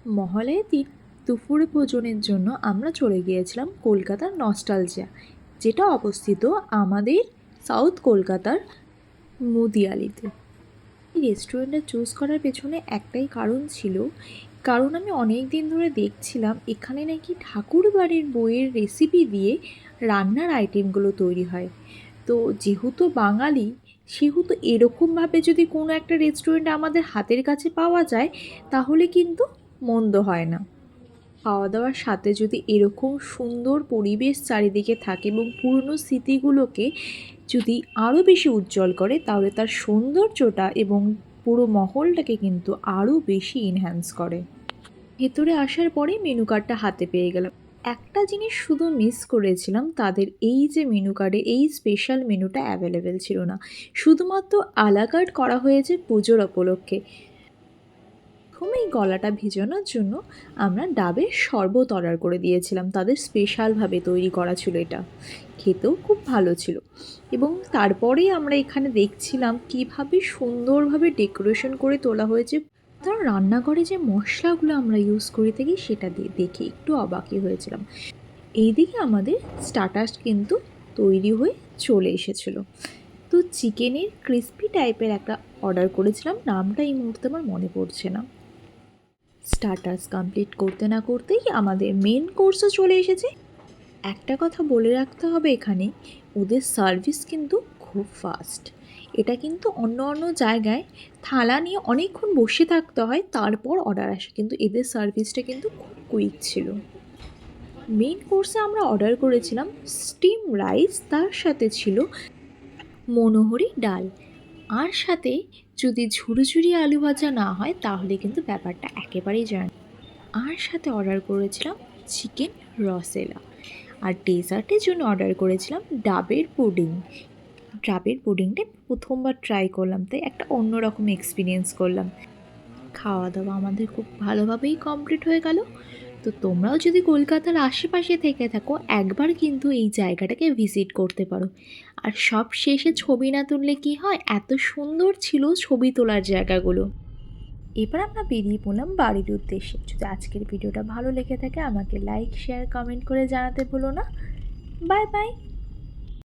মহালয়ার দিন দুপুরে ভোজনের জন্য আমরা চলে গিয়েছিলাম কলকাতার নস্টালজিয়া, যেটা অবস্থিত আমাদের সাউথ কলকাতার মুদিয়ালিতে। এই রেস্টুরেন্টটা চুজ করার পেছনে একটাই কারণ ছিল, কারণ আমি অনেক দিন ধরে দেখছিলাম এখানে নাকি ঠাকুর বাড়ির বইয়ের রেসিপি দিয়ে রান্নার আইটেমগুলো তৈরি হয়। তো যেহেতু বাঙালি, সেহেতু এরকমভাবে যদি কোনো একটা রেস্টুরেন্ট আমাদের হাতের কাছে পাওয়া যায়, তাহলে কিন্তু মন্দ হয় না। খাওয়া দাওয়ার সাথে যদি এরকম সুন্দর পরিবেশ চারিদিকে থাকে এবং পুরনো স্মৃতিগুলোকে যদি আরও বেশি উজ্জ্বল করে, তাহলে তার সৌন্দর্যটা এবং পুরো মহলটাকে কিন্তু আরও বেশি এনহ্যান্স করে। ভেতরে আসার পরেই মেনু কার্ডটা হাতে পেয়ে গেলাম। একটা জিনিস শুধু মিস করেছিলাম, তাদের এই যে মেনু কার্ডে এই স্পেশাল মেনুটা অ্যাভেলেবেল ছিল না, শুধুমাত্র আলা কার্ট করা হয়েছে পুজোর উপলক্ষে। প্রথমেই গলাটা ভিজানোর জন্য আমরা ডাবের শরবত অর্ডার করে দিয়েছিলাম, তাদের স্পেশালভাবে তৈরি করা ছিল এটা। খেতেও খুব ভালো ছিল। এবং তারপরেই আমরা এখানে দেখছিলাম কিভাবে সুন্দরভাবে ডেকোরেশন করে তোলা হয়েছে। ধর রান্নাঘরে যে মশলাগুলো আমরা ইউজ করে থাকি সেটা দেখে একটু অবাকই হয়েছিলাম। এইদিকে আমাদের স্টার্টার্স কিন্তু তৈরি হয়ে চলে এসেছিল। তো চিকেনের ক্রিস্পি টাইপের একটা অর্ডার করেছিলাম, নামটা এই মুহূর্তে আমার মনে পড়ছে না। স্টার্টার্স কমপ্লিট করতে না করতেই আমাদের মেন কোর্সও চলে এসেছে। একটা কথা বলে রাখতে হবে এখানে, ওদের সার্ভিস কিন্তু খুব ফাস্ট। এটা কিন্তু অন্য অন্য জায়গায় থালা নিয়ে অনেকক্ষণ বসে থাকতে হয়, তারপর অর্ডার আসে, কিন্তু এদের সার্ভিসটা কিন্তু খুব কুইক ছিল। মেন কোর্সে আমরা অর্ডার করেছিলাম স্টিম রাইস, তার সাথে ছিল মনোহরি ডাল, আর সাথে যদি ঝুড়ি আলু ভাজা না হয় তাহলে কিন্তু ব্যাপারটা একেবারেই যায় না। আর সাথে অর্ডার করেছিলাম চিকেন রসেলা, আর ডেজার্টের জন্য অর্ডার করেছিলাম ডাবের পুডিং। ডাবের পুডিংটা প্রথমবার ট্রাই করলাম, তাই একটা অন্যরকম এক্সপিরিয়েন্স করলাম। খাওয়া দাওয়া আমাদের খুব ভালোভাবেই কমপ্লিট হয়ে গেল। তো তোমরাও যদি কলকাতার আশেপাশে থেকে থাকো, একবার কিন্তু এই জায়গাটাকে ভিজিট করতে পারো। আর সব শেষে ছবি না তুললে কি হয়, এত সুন্দর ছিল ছবি তোলার জায়গাগুলো। এবার আমরা বেরিয়ে পড়লাম বাড়ির উদ্দেশ্যে। যদি আজকের ভিডিওটা ভালো লেগে থাকে, আমাকে লাইক শেয়ার কমেন্ট করে জানাতে ভুলো না। Bye bye.